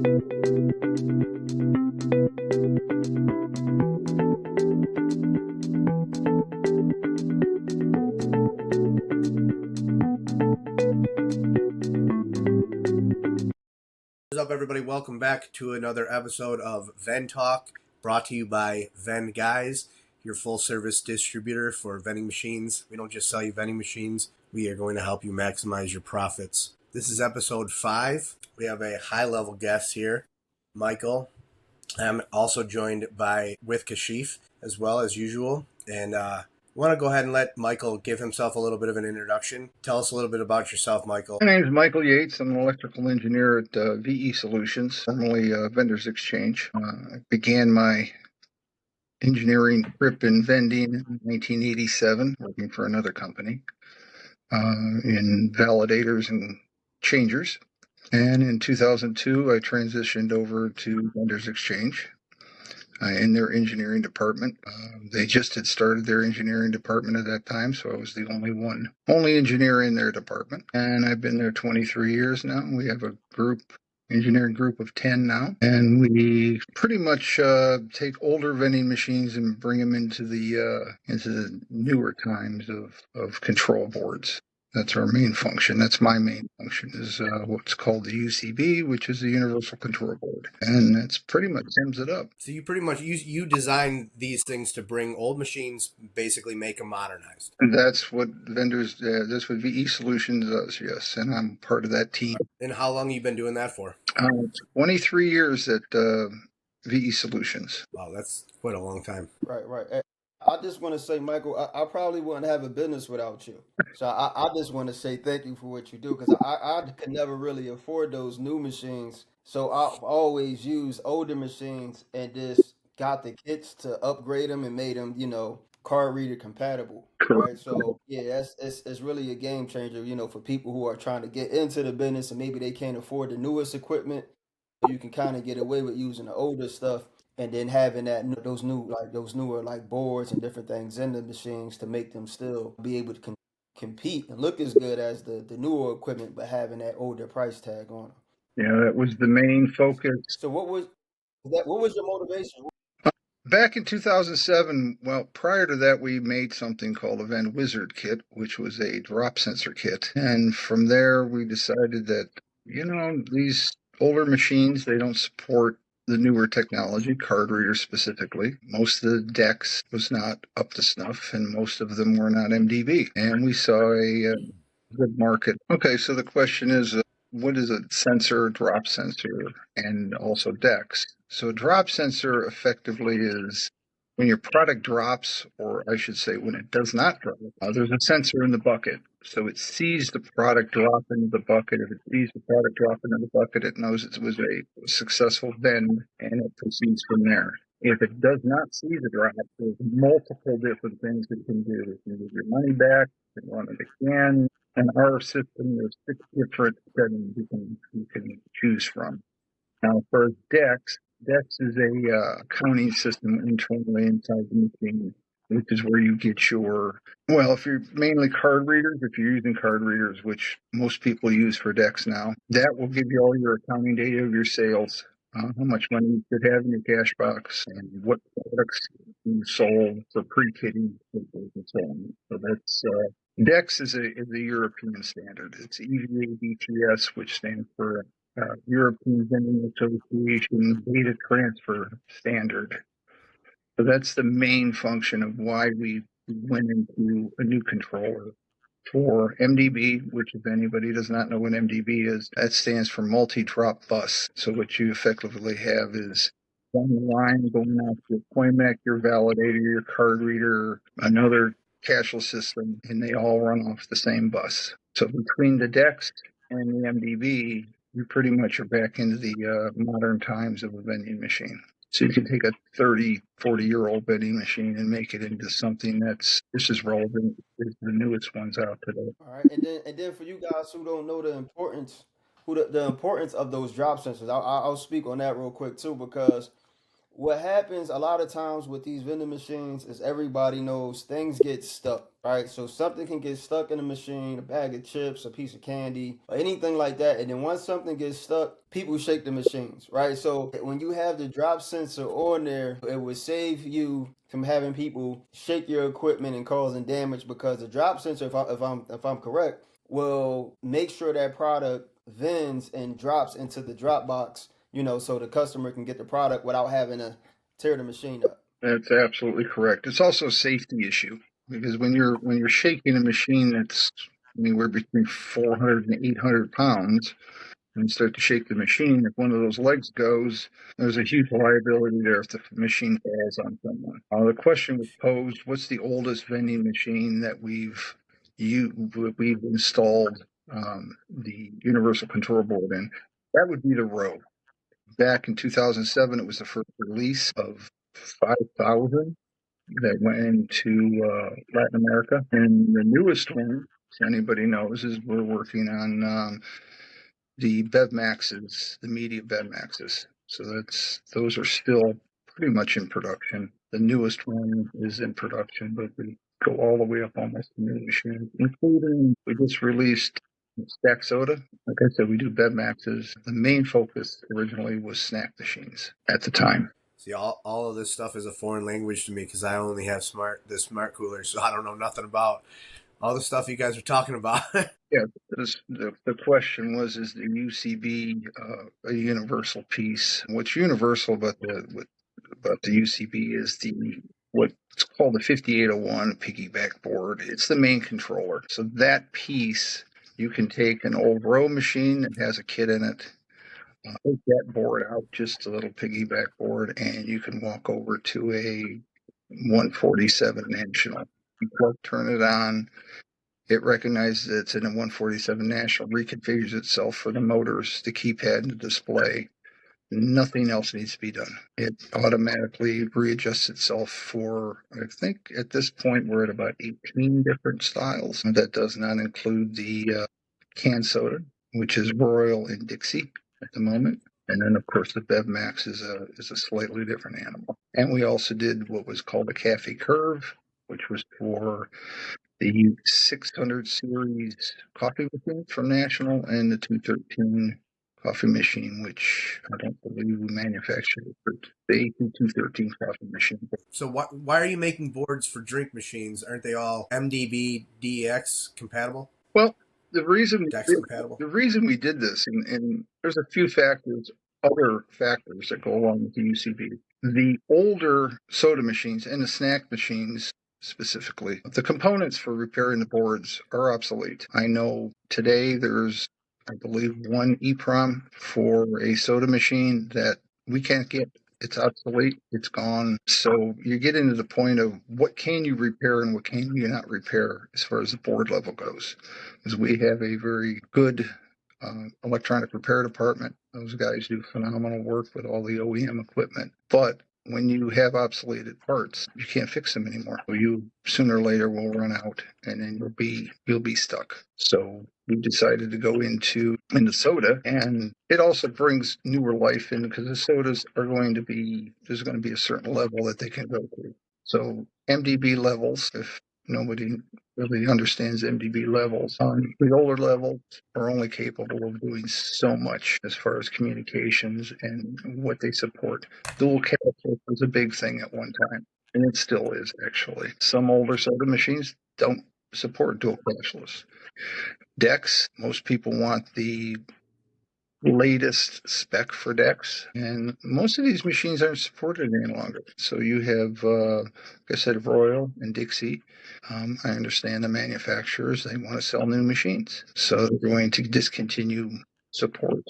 What's up, everybody? Welcome back to another episode of Vend Talk, brought to you by Vend Guys, your full-service distributor for vending machines. We don't just sell you vending machines. We are going to help you maximize your profits. This is episode 5. We have a high-level guest here, Michael. I'm also joined with Kashief as well as usual, and I want to go ahead and let Michael give himself a little bit of an introduction. Tell us a little bit about yourself, Michael. My name is Michael Yates. I'm an electrical engineer at VE Solutions, formerly Vendors Exchange. I began my engineering trip in vending in 1987, working for another company in validators and changers. And in 2002, I transitioned over to Vendors Exchange in their engineering department. They just had started their engineering department at that time, so I was the only engineer in their department. And I've been there 23 years now. We have a engineering group of 10 now, and we pretty much take older vending machines and bring them into the newer times of control boards. That's our main function. That's my main function, is what's called the UCB, which is the Universal Control Board. And that's pretty much sums it up. So you pretty much, you design these things to bring old machines, basically make them modernized. That's what that's what VE Solutions does, yes. And I'm part of that team. And how long have you been doing that for? 23 years at VE Solutions. Wow, that's quite a long time. Right. I just want to say, Michael, I probably wouldn't have a business without you. So I just want to say thank you for what you do, because I could never really afford those new machines. So I've always used older machines and just got the kits to upgrade them and made them, card reader compatible. Right. So yeah, it's really a game changer, for people who are trying to get into the business and maybe they can't afford the newest equipment. You can kind of get away with using the older stuff, and then having those newer like boards and different things in the machines to make them still be able to compete and look as good as the newer equipment, but having that older price tag on them. Yeah, that was the main focus. So what was your motivation? Back in 2007, well, prior to that, we made something called a Vend Wizard kit, which was a drop sensor kit. And from there, we decided that, these older machines, they don't support the newer technology, card readers specifically. Most of the DEX was not up to snuff, and most of them were not MDB. And we saw a good market. Okay, so the question is, what is a sensor, drop sensor, and also DEX? So a drop sensor effectively is when your product drops, or I should say when it does not drop, there's a sensor in the bucket. So it sees the product drop into the bucket. If it sees the product drop into the bucket, it knows it was a successful vend, and it proceeds from there. If it does not see the drop, there's multiple different things it can do. You can give your money back, you can run it again. In our system, there's 6 different settings you can choose from. Now, for DEX is a accounting system internally inside the machine, which is where you get if you're mainly card readers, if you're using card readers, which most people use for DEX now, that will give you all your accounting data of your sales, how much money you should have in your cash box, and what products you sold for pre-kitting, and so on. So that's DEX is a European standard. It's EVA DTS, which stands for European Vending Association Data Transfer Standard. So that's the main function of why we went into a new controller for MDB, which if anybody does not know what MDB is, that stands for multi-drop bus. So what you effectively have is one line going out to your Coinmac, your validator, your card reader, another cashless system, and they all run off the same bus. So between the DEX and the MDB, you pretty much are back into the modern times of a vending machine. So you can take a 30, 40-year-old vending machine and make it into something that's just as relevant as the newest ones out today. All right, and then for you guys who don't know the importance of those drop sensors, I'll speak on that real quick too, because what happens a lot of times with these vending machines is everybody knows things get stuck, right? So something can get stuck in a machine, a bag of chips, a piece of candy, or anything like that. And then once something gets stuck, people shake the machines, right? So when you have the drop sensor on there, it would save you from having people shake your equipment and causing damage, because the drop sensor, if I'm correct, will make sure that product vends and drops into the drop box, so the customer can get the product without having to tear the machine up. That's absolutely correct. It's also a safety issue because when you're shaking a machine that's anywhere between 400 and 800 pounds, and you start to shake the machine, if one of those legs goes, there's a huge liability there if the machine falls on someone. The question was posed: what's the oldest vending machine that we've installed the universal control board in? That would be the Row. Back in 2007, it was the first release of 5,000 that went into Latin America. And the newest one, if anybody knows, is we're working on the Bev Maxes, the media Bev Maxes. So those are still pretty much in production. The newest one is in production, but we go all the way up almost to new machines, including we just released Stack Soda. Like I said, we do Bev Maxes. The main focus originally was snack machines at the time. See, all of this stuff is a foreign language to me because I only have the smart cooler, so I don't know nothing about all the stuff you guys are talking about. Yeah, the question was, is the UCB a universal piece? What's universal about the UCB is what's called the 5801 piggyback board. It's the main controller. So that piece, you can take an old Row machine that has a kit in it, take that board out, just a little piggyback board, and you can walk over to a 147 National. You turn it on. It recognizes it's in a 147 National, reconfigures itself for the motors, the keypad, and the display. Nothing else needs to be done. It automatically readjusts itself for, I think at this point, we're at about 18 different styles. That does not include the canned soda, which is Royal and Dixie at the moment. And then, of course, the Bev Max is a slightly different animal. And we also did what was called a Cafe Curve, which was for the 600 series coffee machine from National and the 213 coffee machine, which I don't believe we manufactured for the 213 coffee machine. So why are you making boards for drink machines? Aren't they all MDB DEX compatible? Well, the reason DEX compatible? the reason we did this, and there's a few other factors that go along with the UCB. The older soda machines and the snack machines specifically, the components for repairing the boards are obsolete. I know today there's, I believe, one EEPROM for a soda machine that we can't get. It's obsolete. It's gone. So you get into the point of what can you repair and what can you not repair as far as the board level goes. Because we have a very good electronic repair department. Those guys do phenomenal work with all the OEM equipment. But when you have obsoleted parts, you can't fix them anymore. So you sooner or later will run out, and then you'll be stuck. So we decided to go into soda, and it also brings newer life in because the sodas are there's going to be a certain level that they can go to. So MDB levels, if nobody really understands MDB levels, the older levels are only capable of doing so much as far as communications and what they support. Dual cashless was a big thing at one time, and it still is actually. Some older soda machines don't support dual cashless. DEX, most people want the latest spec for DEX, and most of these machines aren't supported any longer. So you have, like I said, Royal and Dixie. I understand the manufacturers, they want to sell new machines, so they're going to discontinue support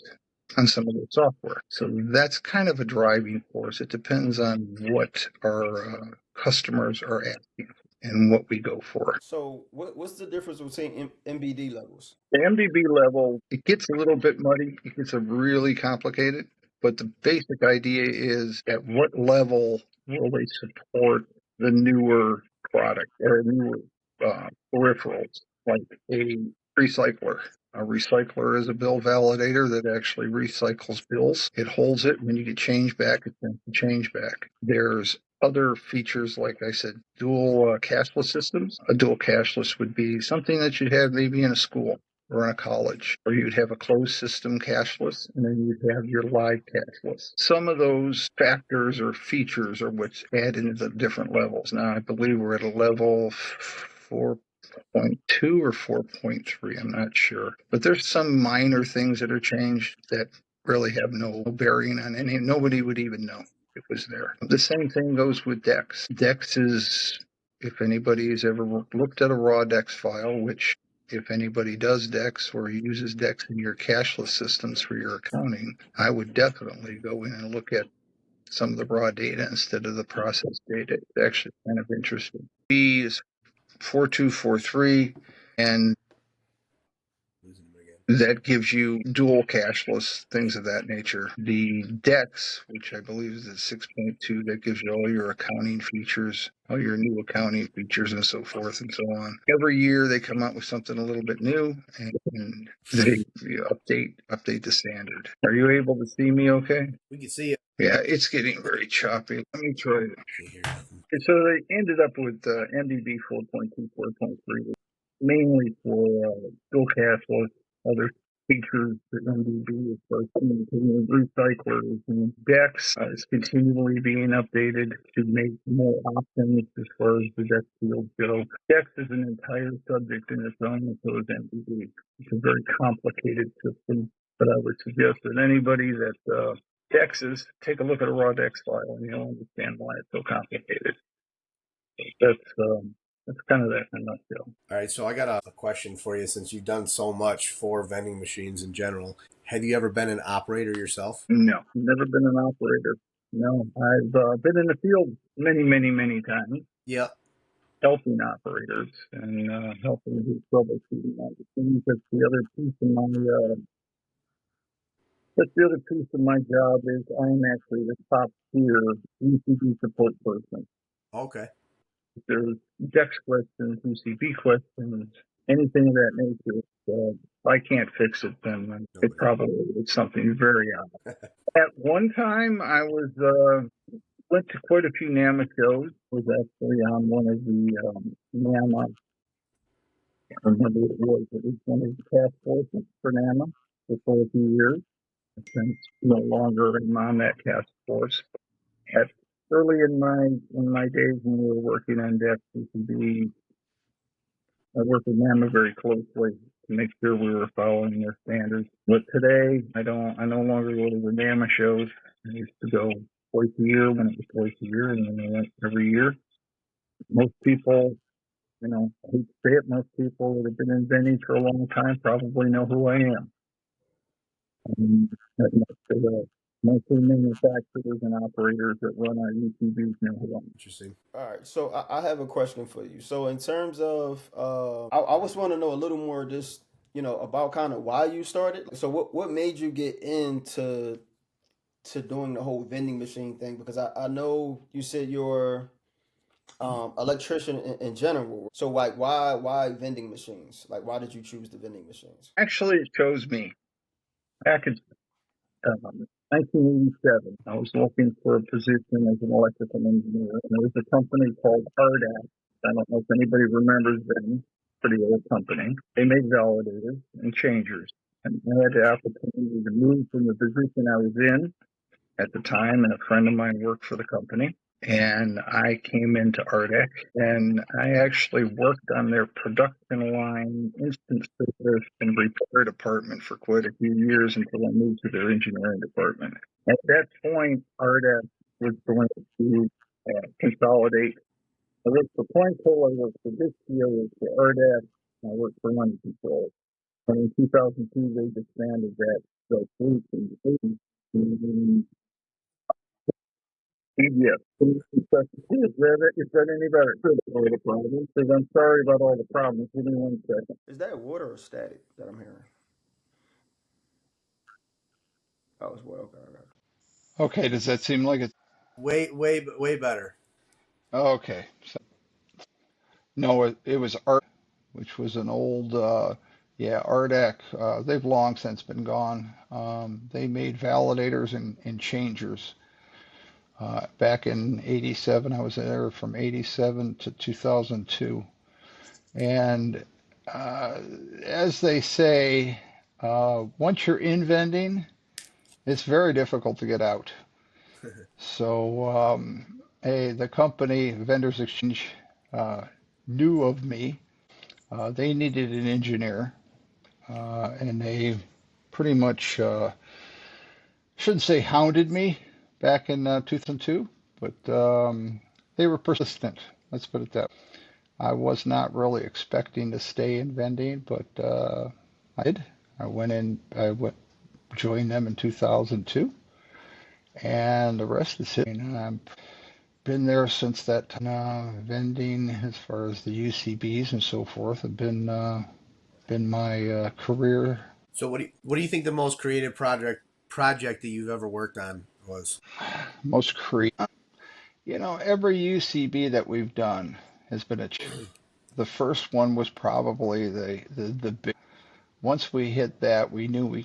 on some of the software. So that's kind of a driving force. It depends on what our customers are asking and what we go for. So what's the difference between MBD levels? The MDB level, it gets a little bit muddy. It gets really complicated. But the basic idea is at what level will they support the newer product or newer peripherals, like a recycler. A recycler is a bill validator that actually recycles bills. It holds it. When you get change back, it sends the change back. There's other features, like I said, dual cashless systems. A dual cashless would be something that you'd have maybe in a school or in a college, or you'd have a closed system cashless, and then you'd have your live cashless. Some of those factors or features are what's added into the different levels. Now, I believe we're at a level 4.2 or 4.3, I'm not sure. But there's some minor things that are changed that really have no bearing on any, nobody would even know it was there. The same thing goes with DEX. DEX is, if anybody has ever looked at a raw DEX file, which if anybody does DEX or uses DEX in your cashless systems for your accounting, I would definitely go in and look at some of the raw data instead of the processed data. It's actually kind of interesting. B is 4243, and that gives you dual cashless, things of that nature. The DEX, which I believe is at 6.2, that gives you all your accounting features, all your new accounting features and so forth and so on. Every year they come out with something a little bit new, and they update the standard. Are you able to see me okay? We can see it. Yeah, it's getting very choppy. Let me try it. So they ended up with MDB 4.2, 4.3, mainly for dual cashless, other features that MDB is supposed to communicating with recyclers, and DEX is continually being updated to make more options as far as the DEX fields go. DEX is an entire subject in its own, and so is MDB. It's a very complicated system, but I would suggest that anybody that DEXs, take a look at a raw DEX file and you'll understand why it's so complicated. That's kind of that in a nutshell. All right, so I got a question for you. Since you've done so much for vending machines in general, have you ever been an operator yourself? No, never been an operator. No, I've been in the field many times. Yeah. Helping operators and helping with troubleshooting all the things. That's the other piece of my job is I'm actually the top tier UCB support person. Okay. If there's DEX questions, UCB questions, anything of that nature, if I can't fix it, then it probably is something very odd. At one time, I went to quite a few NAMA shows. Was actually on one of the NAMA. I can't remember what it was. It was one of the task forces for NAMA for a few years. Since no longer am on that task force. Early in my days when we were working on DEX, I worked with NAMA very closely to make sure we were following their standards. But today, I no longer go to the NAMA shows. I used to go twice a year when it was twice a year, and then I went every year. Most people, I hate to say it, most people that have been in vending for a long time probably know who I am. Mostly manufacturers and operators that run our UCBs know who I am. Interesting. All right, so I have a question for you. So in terms of, I just want to know a little more, just about kind of why you started. So what made you get into doing the whole vending machine thing? Because I know you said you're electrician in general. So like why vending machines? Like why did you choose the vending machines? Actually, it chose me. Back in 1987, I was looking for a position as an electrical engineer, and there was a company called RDAC. I don't know if anybody remembers them. Pretty old company. They made validators and changers. And I had the opportunity to move from the position I was in at the time, and a friend of mine worked for the company. And I came into RDEC, and I actually worked on their production line instant service and repair department for quite a few years until I moved to their engineering department. At that point, RDEC was going to consolidate. I worked for Pointel, I worked for Distio, I worked for RDEC, and I worked for Money Control. And in 2002, they disbanded that fleet and yes. Is that any better? Because I'm sorry about all the problems. Give me 1 second. Is that water or static that I'm hearing? Oh, it's water. Okay, does that seem like it's Way better. okay? So, no, it was art, which was an old Yeah, Ardec, they've long since been gone. They made validators and changers. Back in 87, I was there from 87 to 2002. And as they say, once you're in vending, it's very difficult to get out. So, the company, Vendors Exchange, knew of me. They needed an engineer, and they pretty much shouldn't say hounded me back in 2002, but they were persistent. Let's put it that way. I was not really expecting to stay in vending, but I did. Joined them in 2002, and the rest is history. And I've been there since that time. Vending, as far as the UCBs and so forth, have been my career. So what do you think the most creative project that you've ever worked on was? Most creative. Every UCB that we've done has been the first one was probably the big. Once we hit that, we knew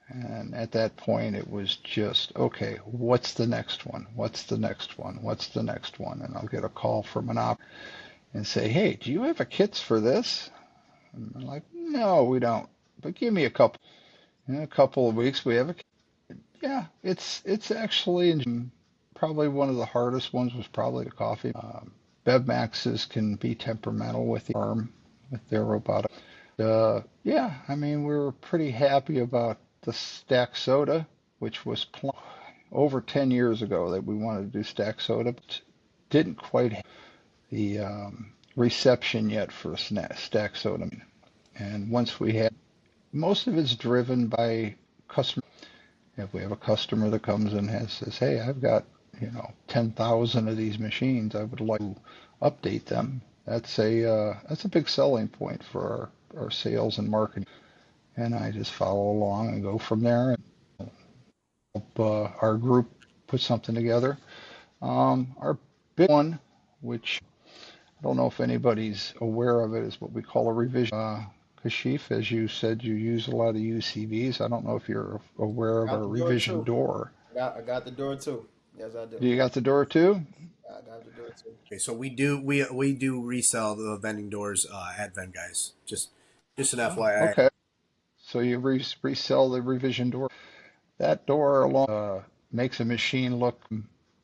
and at that point it was just, okay, what's the next one? What's the next one? What's the next one? And I'll get a call from an op and say, hey, do you have a kits for this? And I'm like, no, we don't. But give me a couple. In a couple of weeks, we have a. Yeah, it's actually probably one of the hardest ones was probably the coffee. Bevmaxes can be temperamental with the arm, with their robotic. Yeah, I mean, we were pretty happy about the stack soda, which was over 10 years ago that we wanted to do stack soda, but didn't quite have the reception yet for stack soda. And once we had, most of it's driven by customer. If we have a customer that comes in and says, hey, I've got 10,000 of these machines, I would like to update them. That's a big selling point for our sales and marketing. And I just follow along and go from there and help our group put something together. Our big one, which I don't know if anybody's aware of it, is what we call a revision. Kashief, as you said, you use a lot of UCVs. I don't know if you're aware of our revision door. I got the door too. Yes, I do. You got the door too? I got the door too. Okay, so we do resell the vending doors at Vend Guys. Just an FYI. Okay. So you resell the revision door. That door alone makes a machine look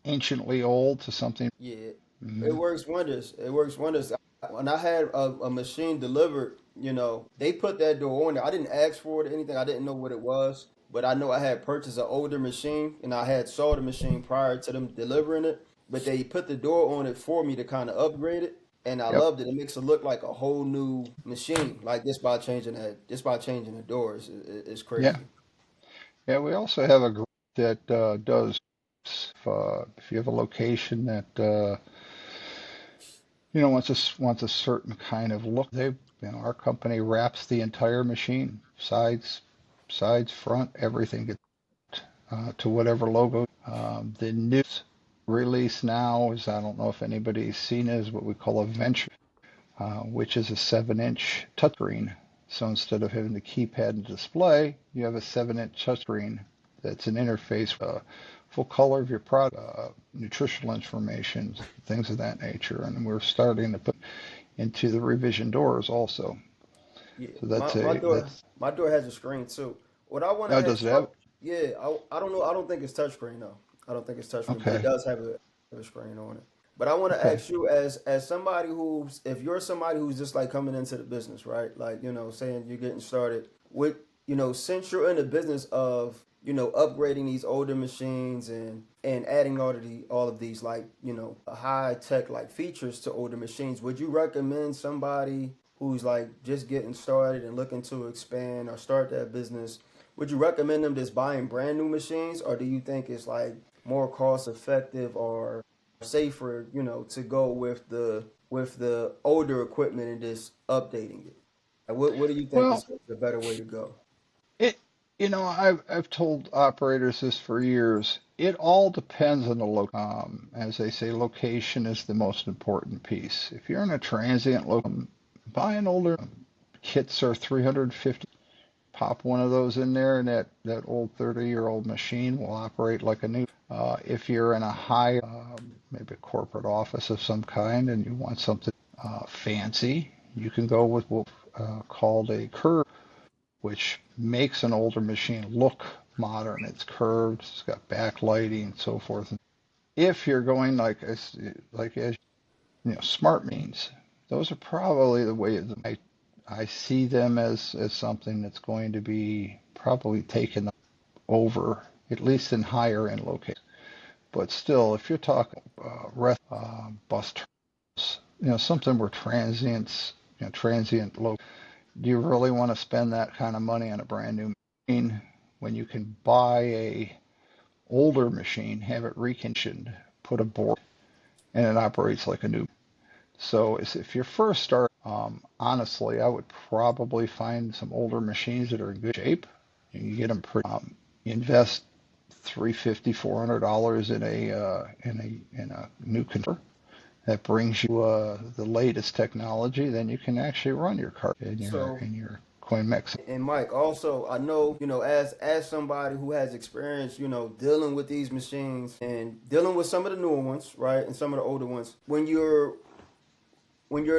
anciently old to something. Yeah, it works wonders. It works wonders. When I had a machine delivered, they put that door on there. I didn't ask for it or anything. I didn't know what it was, but I know I had purchased an older machine and I had sold the machine prior to them delivering it. But they put the door on it for me to kind of upgrade it, and I Yep. loved it. It makes it look like a whole new machine, like just by changing the doors. It's Yeah. crazy. Yeah. We also have a group that does. If you have a location that wants a certain kind of look, our company wraps the entire machine, sides, front, everything gets to whatever logo. The new release now is, I don't know if anybody's seen it, is what we call a venture, which is a 7-inch touchscreen. So instead of having the keypad and display, you have a 7-inch touchscreen that's an interface, full color of your product, nutritional information, things of that nature. And we're starting to put into the revision doors also. Yeah, So my door has a screen too. What I want to oh, does ask it have? you, yeah, I don't know. I don't think it's touchscreen though. I don't think it's touchscreen, but it Okay, does have a screen on it. But I want to okay. ask you, as somebody who's, if you're somebody who's just like coming into the business, right? Like saying you're getting started with, since you're in the business of upgrading these older machines and adding all of these like high tech like features to older machines, would you recommend somebody who's like just getting started and looking to expand or start that business? Would you recommend them just buying brand new machines, or do you think it's like more cost effective or safer, to go with the older equipment and just updating it? Like, what do you think Well, is the better way to go? it, I've told operators this for years. It all depends on the as they say, location is the most important piece. If you're in a transient location, buy an older. kits are 350. Pop one of those in there, and that old 30-year-old machine will operate like a new. If you're in a high, maybe a corporate office of some kind, and you want something fancy, you can go with what's called a curve, which makes an older machine look modern. It's curved, it's got backlighting, and so forth. If you're going as smart means, those are probably the way I see them as something that's going to be probably taken over, at least in higher end locations. But still, if you're talking bus terminals, something where transient low, do you really want to spend that kind of money on a brand new machine when you can buy a older machine, have it reconditioned, put a board, and it operates like a new? So if you're first starting, honestly, I would probably find some older machines that are in good shape. You can get them pretty. You invest $350, $400 in a new controller that brings you the latest technology. Then you can actually run your car in So, your CoinMex. and Mike, also, I know, as somebody who has experience, dealing with these machines and dealing with some of the newer ones, right, and some of the older ones, when you're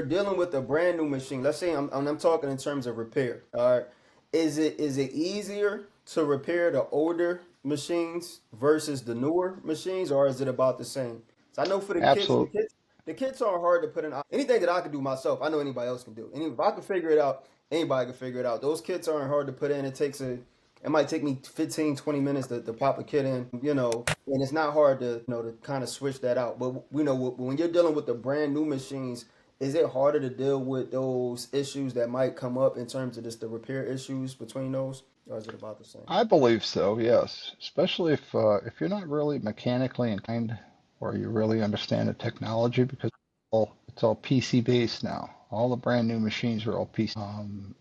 dealing with a brand new machine, let's say I'm talking in terms of repair, all right, is it easier to repair the older machines versus the newer machines, or is it about the same? So I know for the kits, Absolutely. the kits are hard to put in. Anything that I can do myself, I know anybody else can do. And if I can figure it out, anybody can figure it out. Those kits aren't hard to put in. It might take me 15, 20 minutes to pop a kit in, and it's not hard to, to kind of switch that out. But, when you're dealing with the brand new machines, is it harder to deal with those issues that might come up in terms of just the repair issues between those, or is it about the same? I believe so, yes. Especially if you're not really mechanically inclined or you really understand the technology, because it's all PC based now. All the brand new machines are all PC.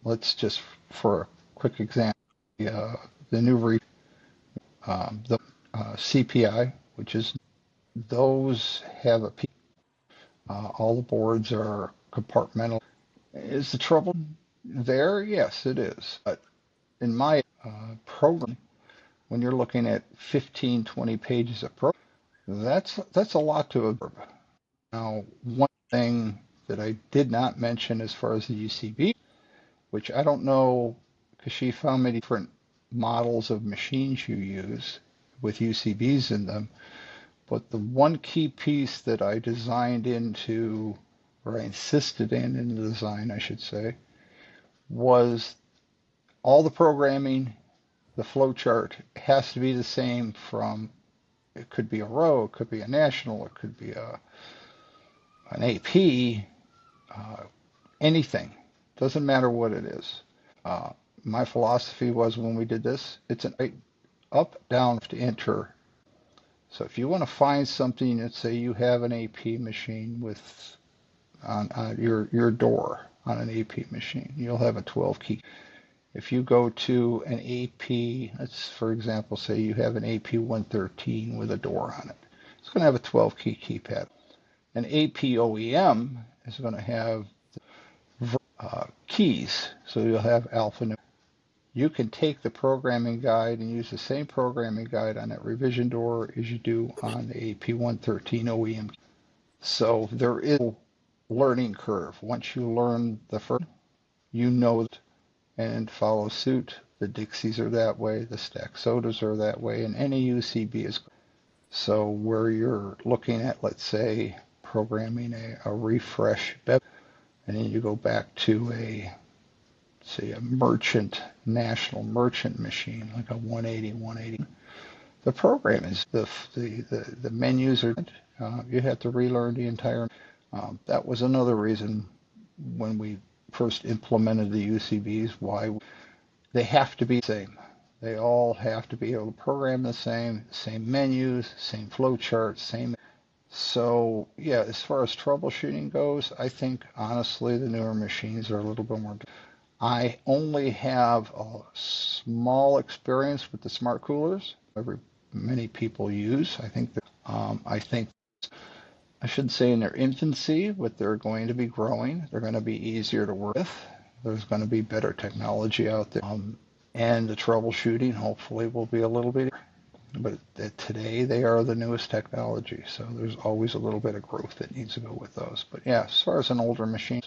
Let's just, for a quick example, the new the CPI, which is those have all the boards are compartmental. Is the trouble there? Yes, it is. But in my program, when you're looking at 15, 20 pages of program, that's a lot to absorb. Now, one thing that I did not mention as far as the UCB, which I don't know, Kashief, how many different models of machines you use with UCBs in them, but the one key piece that I designed into, or I insisted in the design, I should say, was all the programming, the flow chart has to be the same from, it could be a row, it could be a national, it could be an AP, uh, anything. Doesn't matter what it is. Uh, my philosophy was when we did this, it's an up, down to enter. So if you want to find something, let's say you have an AP machine with on your door on an AP machine, you'll have a 12 key. If you go to an AP, let's for example say you have an AP 113 with a door on it, it's going to have a 12 key keypad. An AP OEM is going to have keys, so you'll have alphanumeric. You can take the programming guide and use the same programming guide on that revision door as you do on the AP113 OEM. So there is a learning curve. Once you learn the first, you know it and follow suit. The Dixies are that way, the stack sodas are that way, and any UCB is. So where you're looking at, let's say, programming a refresh, and then you go back to say a national merchant machine, like a 180. The program is the menus are, you have to relearn the entire. That was another reason when we first implemented the UCBs, why they have to be the same. They all have to be able to program the same menus, same flow charts, same. So yeah, as far as troubleshooting goes, I think honestly the newer machines are a little bit more. I only have a small experience with the smart coolers. Many people use. I think I should say in their infancy, but they're going to be growing. They're going to be easier to work with. There's going to be better technology out there. And the troubleshooting hopefully will be a little bit, but today they are the newest technology. So there's always a little bit of growth that needs to go with those. But yeah, as far as an older machine,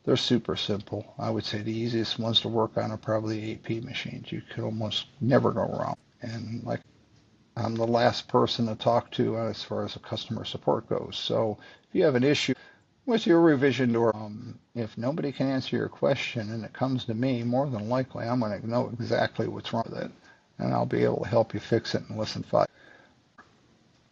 they're super simple. I would say the easiest ones to work on are probably AP machines. You could almost never go wrong. And like I'm the last person to talk to as far as the customer support goes. So if you have an issue with your revision door, if nobody can answer your question and it comes to me, more than likely I'm going to know exactly what's wrong with it, and I'll be able to help you fix it in less than 5.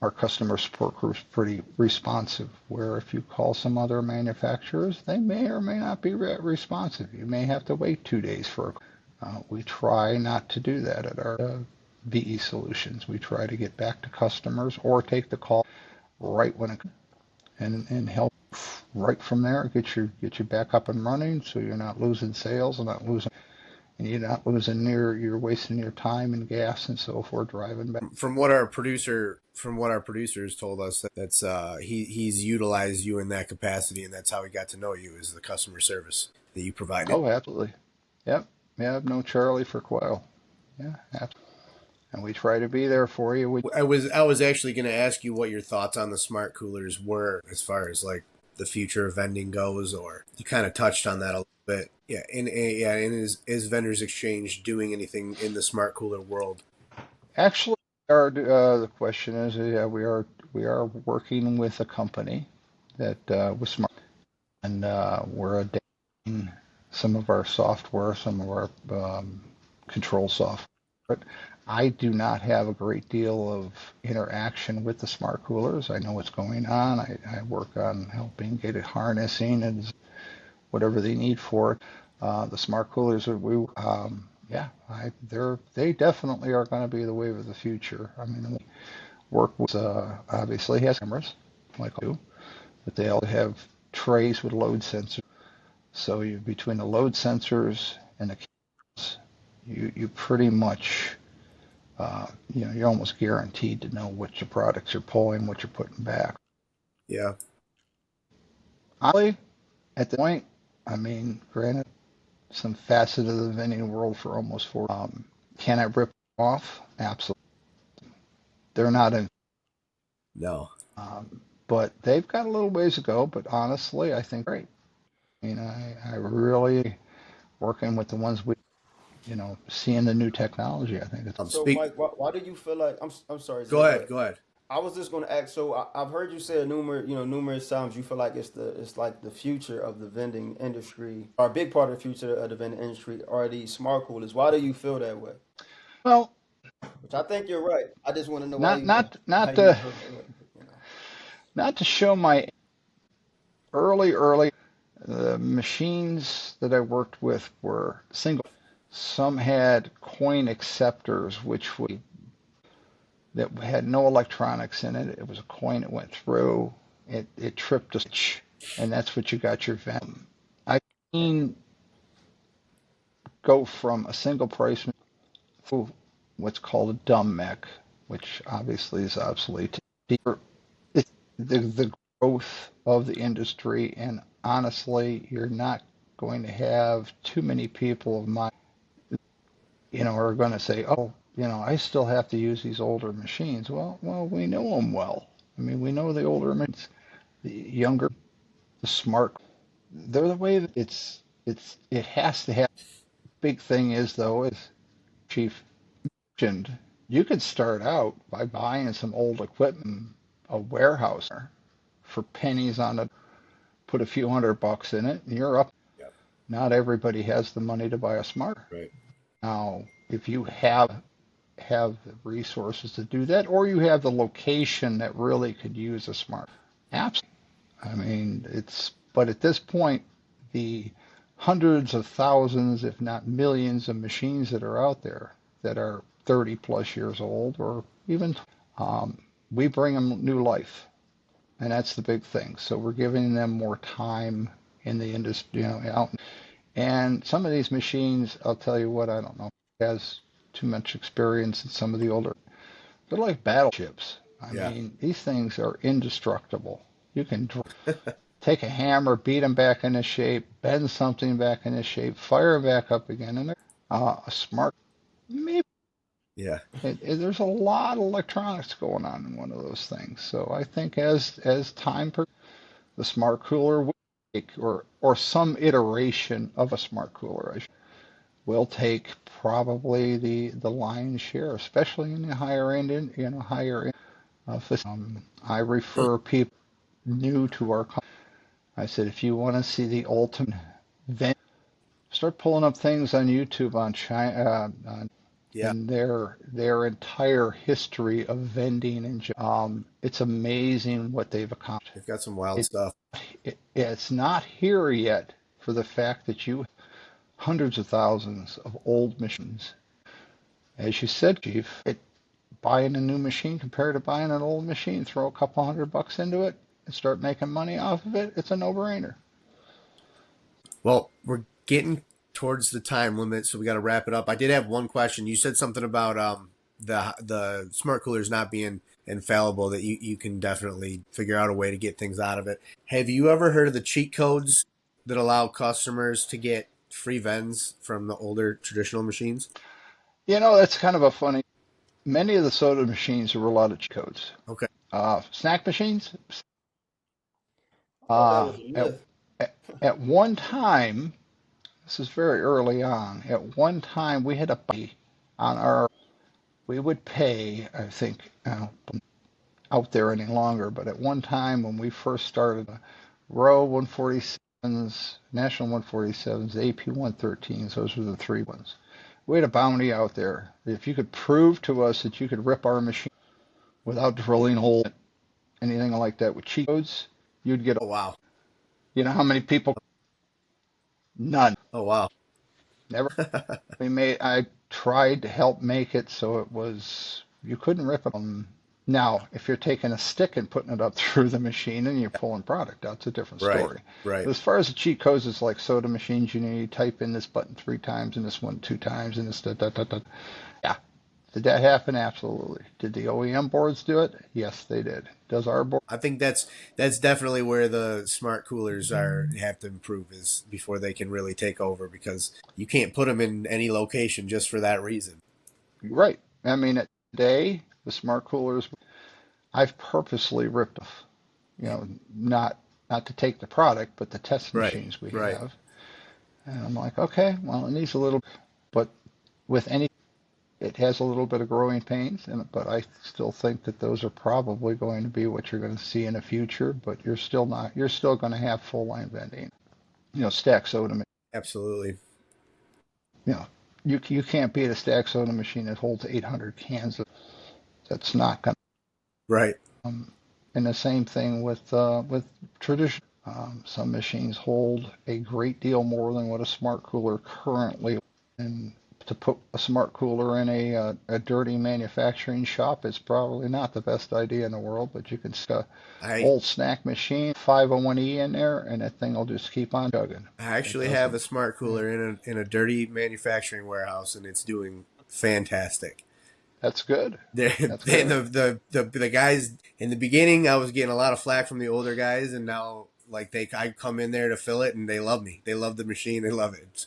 Our customer support group is pretty responsive, where if you call some other manufacturers, they may or may not be responsive. You may have to wait 2 days for a we try not to do that at our VE solutions. We try to get back to customers or take the call right when it and help right from there, get you back up and running, so you're not losing sales and you're not losing you're wasting your time and gas and so forth driving back. From what our producers told us, that's he's utilized you in that capacity, and that's how he got to know you, is the customer service that you provided. Oh, absolutely. Yep. Yeah, I've known Charlie for quite a while. Yeah, absolutely. And we try to be there for you. I was actually going to ask you what your thoughts on the smart coolers were, as far as like the future of vending goes, or you kind of touched on that a little bit. Yeah, and is Vendors Exchange doing anything in the smart cooler world? Actually, the question is, yeah, we are working with a company that was smart, and we're adapting some of our software, some of our control software. But I do not have a great deal of interaction with the smart coolers. I know what's going on. I work on helping get it harnessing and whatever they need for it. The smart coolers they definitely are going to be the wave of the future. I mean, we work with obviously has cameras like I do, but they all have trays with load sensors. So between the load sensors and the cameras, you pretty much you're almost guaranteed to know what your products you're pulling, what you're putting back. Yeah. Honestly, at the point, I mean, granted, some facet of the vending world for almost 4. Can I rip them off? Absolutely. They're not in. No. But they've got a little ways to go. But honestly, I think great. I mean, I really working with the ones seeing the new technology. I think it's. So, Mike, why do you feel like I'm sorry? Go ahead. I was just going to ask. So I've heard you say numerous times. You feel like it's like the future of the vending industry, or a big part of the future of the vending industry are these smart coolers. Why do you feel that way? Well, which I think you're right. I just want to know not to show my early the machines that I worked with were single. Some had coin acceptors, that had no electronics in it. It was a coin that went through. It tripped a switch, and that's what you got your Vend. I've seen go from a single price to what's called a dumb mech, which obviously is obsolete. It's the growth of the industry, and honestly, you're not going to have too many people of mine, are going to say, oh, I still have to use these older machines. Well, we know them well. I mean, we know the older machines, the younger, the smart. They're the way that it has to have. Big thing is though, as Chief mentioned, you could start out by buying some old equipment, a warehouse for pennies on it, put a few $100 in it, and you're up. Yep. Not everybody has the money to buy a smart. Right. Now, if you have the resources to do that, or you have the location that really could use a smart, absolutely. I mean, but at this point, the hundreds of thousands, if not millions of machines that are out there that are 30 plus years old, or even, we bring them new life. And that's the big thing. So we're giving them more time in the industry, out. And some of these machines, I'll tell you what, I don't know, has too much experience in some of the older. They're like battleships. I mean, these things are indestructible. You can take a hammer, beat them back into shape, bend something back into shape, fire them back up again, and a smart maybe. Yeah. There's a lot of electronics going on in one of those things. So I think as time progresses, the smart cooler will take, or some iteration of a smart cooler, will take probably the lion's share, especially in the higher end, higher end. I refer people new to our company. I said, if you want to see the ultimate vent, start pulling up things on YouTube on China, Yeah. and their entire history of vending, and it's amazing what they've accomplished. They've got some wild It, stuff. it's not here yet for the fact that you have hundreds of thousands of old machines. As you said, Chief, buying a new machine compared to buying an old machine, throw a couple $100 into it and start making money off of it, it's a no-brainer. Well, we're getting towards the time limit, so we got to wrap it up. I did have one question. You said something about the smart coolers not being infallible, that you can definitely figure out a way to get things out of it. Have you ever heard of the cheat codes that allow customers to get free vends from the older traditional machines? That's kind of a funny. Many of the soda machines are a lot of cheat codes. Okay. Snack machines. I thought that was a At, myth. at one time, this is very early on. At one time, we had to pay on our. We would pay. I think out there any longer, but at one time when we first started, row 147s, national 147s, AP 113s, those were the three ones. We had a bounty out there. If you could prove to us that you could rip our machine without drilling holes, anything like that with cheat codes, you'd get. Oh wow. You know how many people? None. Oh wow. Never. I tried to help make it so it was, you couldn't rip it. Now, if you're taking a stick and putting it up through the machine and you're pulling product out, it's a different Right. story. Right. But as far as the cheat codes, it's like soda machines. You type in this button 3 times and this one 2 times and this da da da da. Yeah. Did that happen? Absolutely. Did the OEM boards do it? Yes, they did. Does our board? I think that's definitely where the smart coolers have to improve, is before they can really take over, because you can't put them in any location just for that reason. Right. I mean, today, the smart coolers, I've purposely ripped off, not to take the product, but the test Right. machines we Right. have. And I'm like, okay, well, it needs a little, but with any, it has a little bit of growing pains, but I still think that those are probably going to be what you're going to see in the future. But you're still going to have full line vending, stack soda. Absolutely. You know, you can't beat a stack soda machine that holds 800 cans. That's not going to. Right. And the same thing with traditional. Some machines hold a great deal more than what a smart cooler currently. And to put a smart cooler in a dirty manufacturing shop is probably not the best idea in the world. But you can stick a I old snack machine 501E in there, and that thing will just keep on chugging. actually have a smart cooler in a dirty manufacturing warehouse, and it's doing fantastic. That's good. That's And good. the guys in the beginning, I was getting a lot of flack from the older guys, and now like I come in there to fill it, and they love me. They love the machine. They love it. It's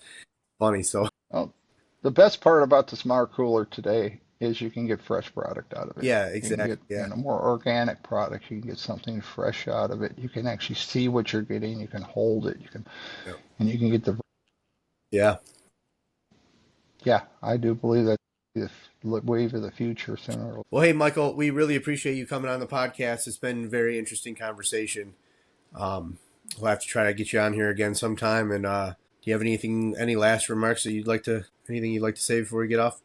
funny. So Well, the best part about the smart cooler today is you can get fresh product out of it. yeah, You can exactly. get, Yeah. more organic products. You can get something fresh out of it. You can actually see what you're getting. You can hold it. Yep. And you can get the. Yeah. Yeah, I do believe that the wave of the future sooner or later. Well, hey, Michael, we really appreciate you coming on the podcast. It's been a very interesting conversation. We'll have to try to get you on here again sometime. And do you have any last remarks that anything you'd like to say before we get off?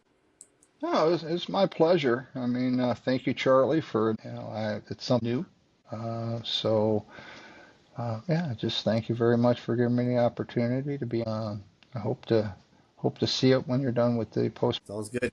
No, it's my pleasure. I mean, thank you, Charlie, for it's something new. Yeah, just thank you very much for giving me the opportunity to be on. I hope to see it when you're done with the post. Sounds good.